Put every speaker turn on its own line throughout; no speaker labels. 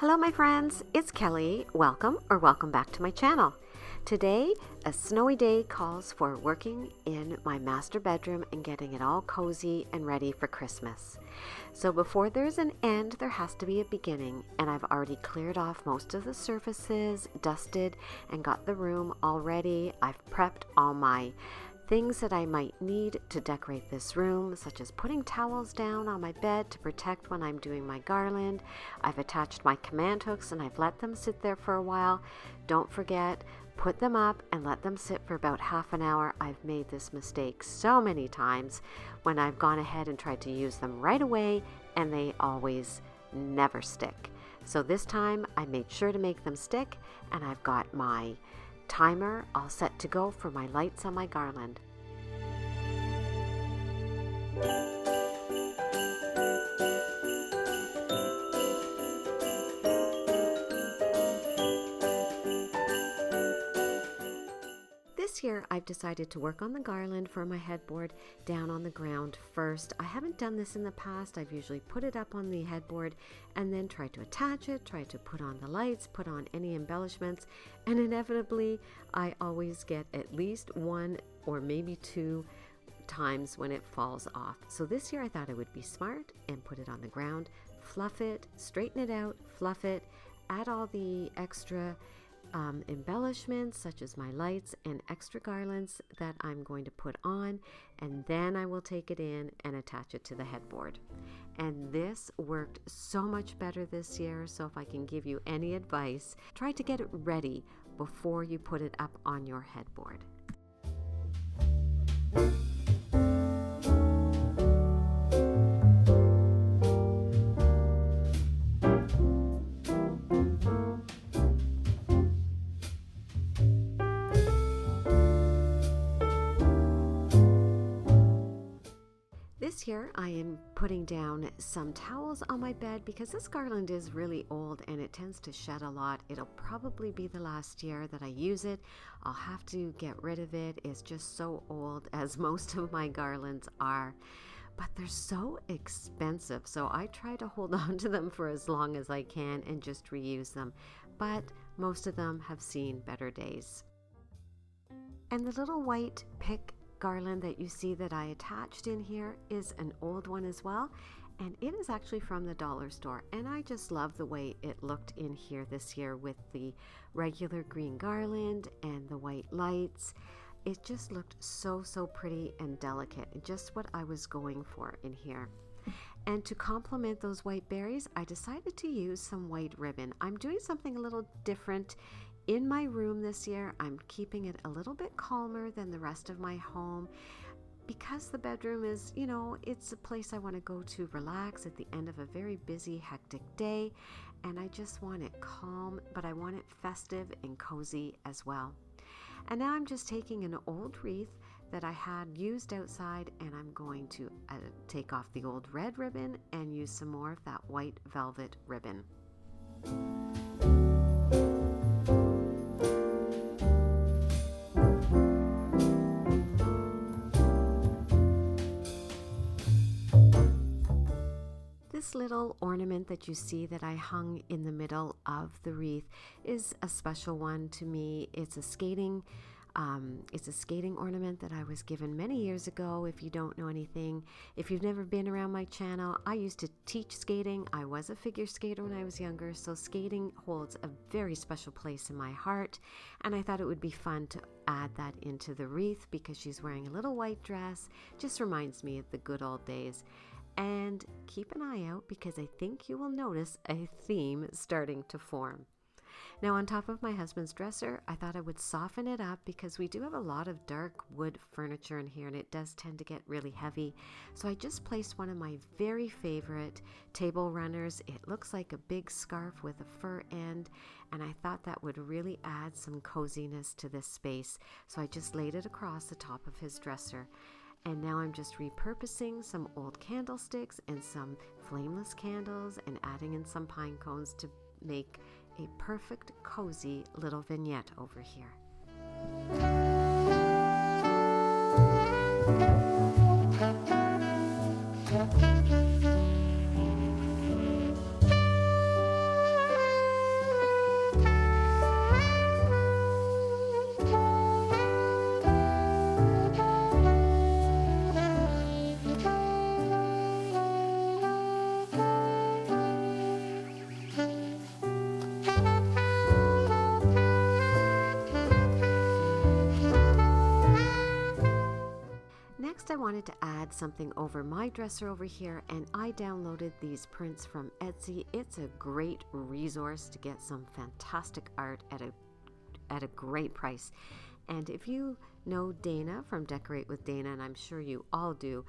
Hello my friends, it's Kelly. Welcome back to my channel. Today, a snowy day calls for working in my master bedroom and getting it all cozy and ready for Christmas. So before there's an end, there has to be a beginning, and I've already cleared off most of the surfaces, dusted, and got the room all ready. I've prepped all my things that I might need to decorate this room, such as putting towels down on my bed to protect when I'm doing my garland. I've attached my command hooks and I've let them sit there for a while. Don't forget, put them up and let them sit for about half an hour. I've made this mistake so many times when I've gone ahead and tried to use them right away, and they always never stick. So this time I made sure to make them stick, and I've got my timer all set to go for my lights on my garland. This year I've decided to work on the garland for my headboard down on the ground first. I haven't done this in the past. I've usually put it up on the headboard and then tried to attach it, tried to put on the lights, put on any embellishments, and inevitably I always get at least one or maybe two times when it falls off. So this year I thought I would be smart and put it on the ground, fluff it, straighten it out, fluff it, add all the extra embellishments such as my lights and extra garlands that I'm going to put on, and then I will take it in and attach it to the headboard. And this worked so much better this year, so if I can give you any advice, try to get it ready before you put it up on your headboard. This year I am putting down some towels on my bed because this garland is really old and it tends to shed a lot. It'll probably be the last year that I use it. I'll have to get rid of it. It's just so old, as most of my garlands are. But they're so expensive, so I try to hold on to them for as long as I can and just reuse them. But most of them have seen better days. And the little white pick garland that you see that I attached in here is an old one as well, and it is actually from the dollar store, and I just love the way it looked in here this year with the regular green garland and the white lights. It just looked so pretty and delicate, and just what I was going for in here. And to complement those white berries, I decided to use some white ribbon. I'm doing something a little different in my room this year. I'm keeping it a little bit calmer than the rest of my home because the bedroom is, it's a place I want to go to relax at the end of a very busy, hectic day. And I just want it calm, but I want it festive and cozy as well. And now I'm just taking an old wreath that I had used outside, and I'm going to take off the old red ribbon and use some more of that white velvet ribbon. This little ornament that you see that I hung in the middle of the wreath is a special one to me. It's a skating ornament that I was given many years ago. If you don't know anything, if you've never been around my channel, I used to teach skating. I was a figure skater when I was younger, so skating holds a very special place in my heart, and I thought it would be fun to add that into the wreath because she's wearing a little white dress. Just reminds me of the good old days. And keep an eye out because I think you will notice a theme starting to form. Now, on top of my husband's dresser, I thought I would soften it up because we do have a lot of dark wood furniture in here and it does tend to get really heavy. So I just placed one of my very favorite table runners. It looks like a big scarf with a fur end, and I thought that would really add some coziness to this space. So I just laid it across the top of his dresser. And now I'm just repurposing some old candlesticks and some flameless candles and adding in some pine cones to make a perfect cozy little vignette over here. wanted to add something over my dresser over here, and I downloaded these prints from Etsy. It's a great resource to get some fantastic art at a great price. And if you know Dana from Decorate with Dana, and I'm sure you all do,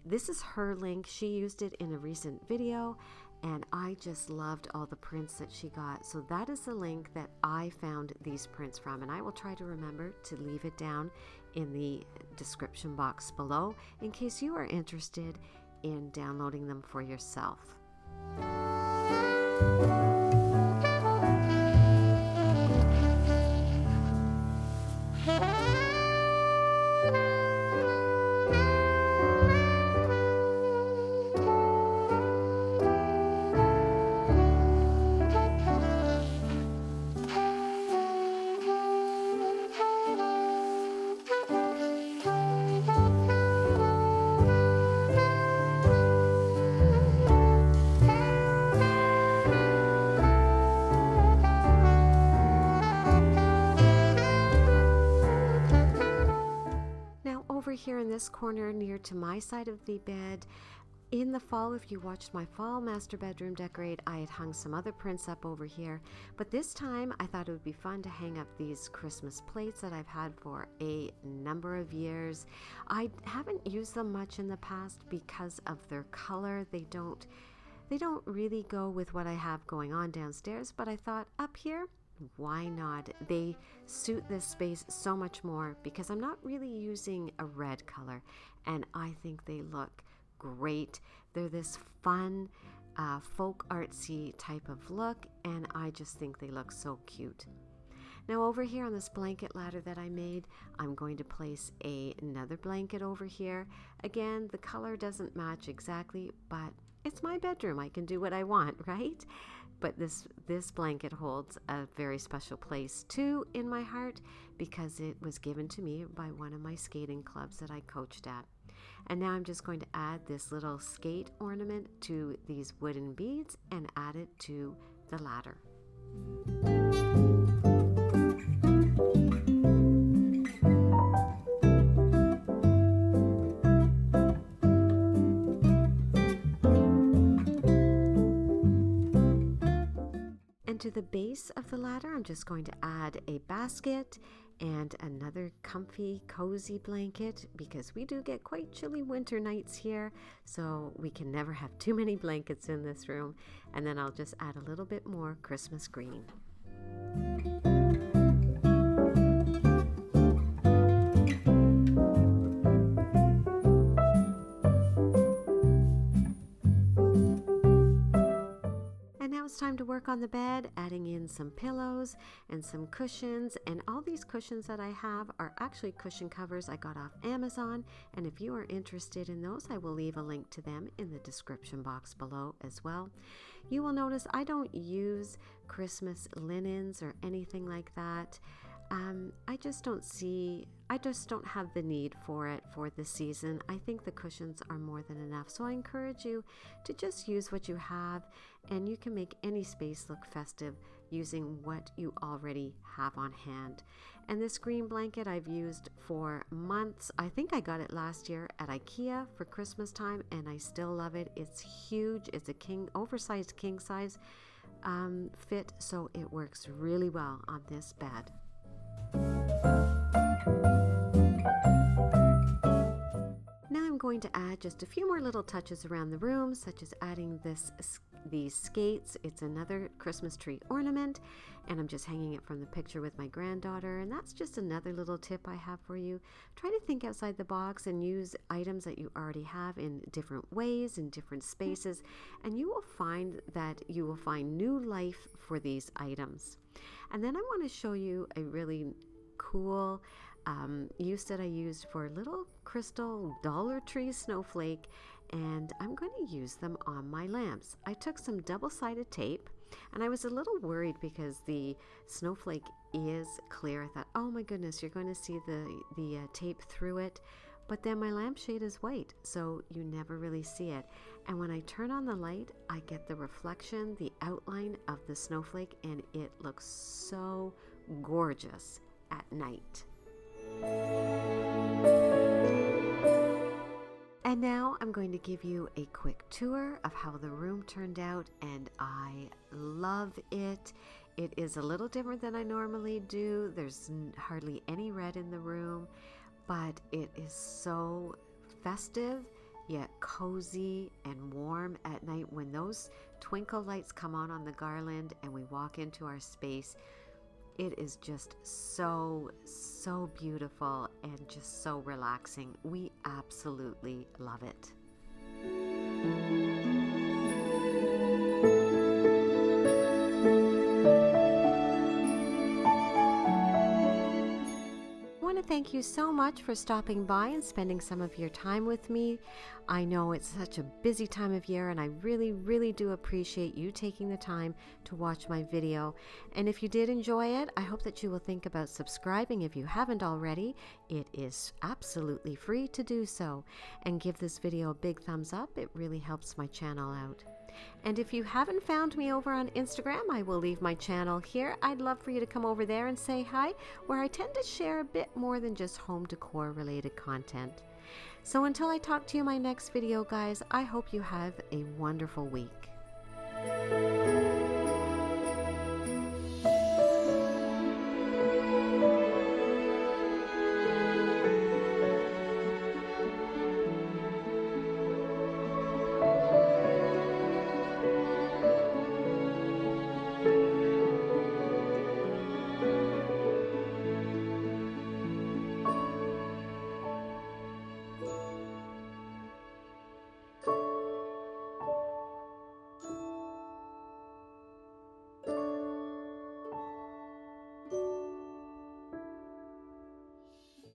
this is her link. She used it in a recent video, and I just loved all the prints that she got. So that is the link that I found these prints from, and I will try to remember to leave it down in the description box below in case you are interested in downloading them for yourself. Over here in this corner near to my side of the bed, in the fall, if you watched my fall master bedroom decorate, I had hung some other prints up over here, but this time I thought it would be fun to hang up these Christmas plates that I've had for a number of years. I haven't used them much in the past because of their color. They don't really go with what I have going on downstairs, but I thought up here, why not? They suit this space so much more because I'm not really using a red color, and I think they look great. They're this fun folk artsy type of look, and I just think they look so cute. Now over here on this blanket ladder that I made, I'm going to place another blanket over here. Again, the color doesn't match exactly, but it's my bedroom. I can do what I want, right? But this blanket holds a very special place too in my heart because it was given to me by one of my skating clubs that I coached at. And now I'm just going to add this little skate ornament to these wooden beads and add it to the ladder. To the base of the ladder, I'm just going to add a basket and another comfy, cozy blanket because we do get quite chilly winter nights here, so we can never have too many blankets in this room. And then I'll just add a little bit more Christmas green. Time to work on the bed, adding in some pillows and some cushions, and all these cushions that I have are actually cushion covers I got off Amazon, and if you are interested in those, I will leave a link to them in the description box below as well. You will notice I don't use Christmas linens or anything like that. I just don't have the need for it for this season. I think the cushions are more than enough. So I encourage you to just use what you have, and you can make any space look festive using what you already have on hand. And this green blanket I've used for months. I think I got it last year at IKEA for Christmas time, and I still love it. It's huge. It's a oversized king size fit, so it works really well on this bed. Now I'm going to add just a few more little touches around the room, such as adding these skates. It's another Christmas tree ornament, and I'm just hanging it from the picture with my granddaughter, and that's just another little tip I have for you. Try to think outside the box and use items that you already have in different ways, in different spaces, and you will find that you will find new life for these items. And then I want to show you a really cool use that I used for a little crystal Dollar Tree snowflake, and I'm going to use them on my lamps. I took some double-sided tape, and I was a little worried because the snowflake is clear. I thought, oh my goodness, you're going to see the tape through it, but then my lampshade is white, so you never really see it. And when I turn on the light, I get the reflection, the outline of the snowflake, and it looks so gorgeous at night. And now I'm going to give you a quick tour of how the room turned out, and I love it. It is a little different than I normally do. There's hardly any red in the room, but it is so festive yet cozy and warm at night. When those twinkle lights come on the garland and we walk into our space, it is just so beautiful and just so relaxing. We absolutely love it. Thank you so much for stopping by and spending some of your time with me. I know it's such a busy time of year, and I really do appreciate you taking the time to watch my video. And if you did enjoy it, I hope that you will think about subscribing if you haven't already. It is absolutely free to do so. And give this video a big thumbs up. It really helps my channel out. And if you haven't found me over on Instagram, I will leave my channel here. I'd love for you to come over there and say hi, where I tend to share a bit more than just home decor related content. So until I talk to you in my next video, guys, I hope you have a wonderful week.